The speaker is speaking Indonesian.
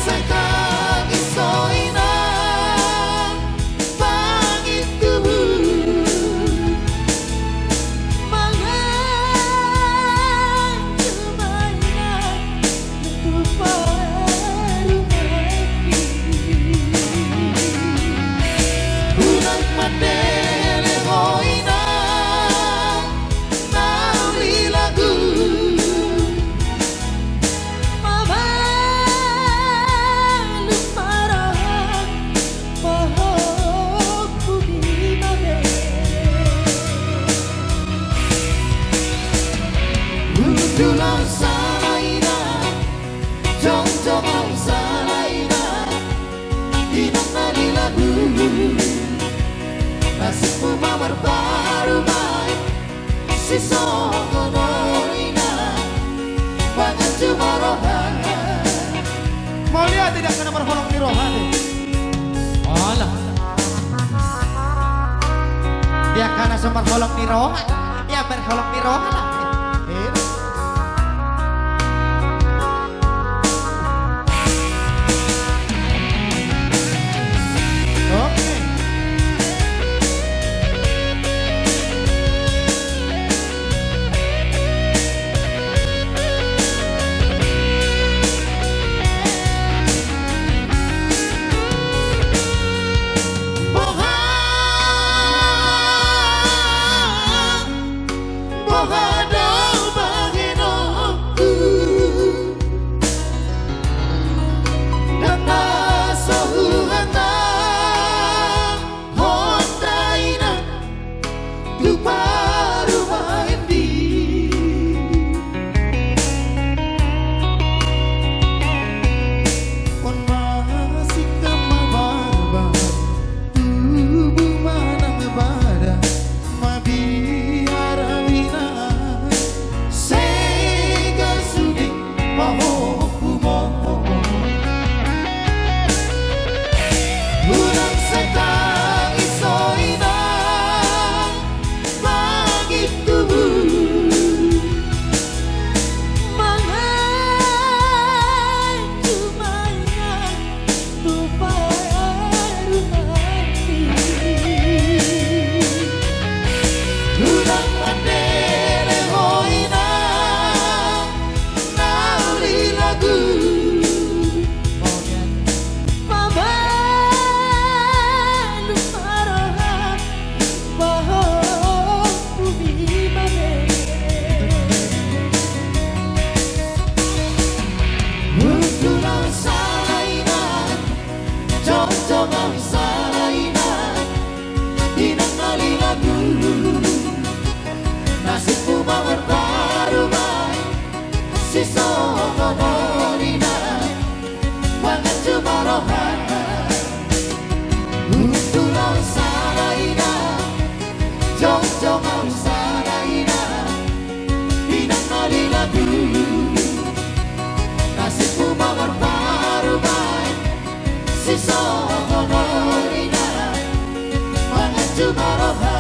sekang iso inang pangit tubuh mangan cuma inang untuk baru mati unang mandele hoina nauli lagu Dulang salaina, jong-jong ang salaina, inang nalilagu, nasib mo mamarbarumay, si Sokonoina, bangan jumarohan. Mau lihat tidak kena berholong di rohan? Alah, dia karena semerholong di rohan, ya berholong di rohan lah. Si Sokonoina, bangan jumarohan, tulang salaina, jong-jong ang salaina, inang nalilagu, nasib mo mamarbarumay, si Sokonoina, bangan jumarohan.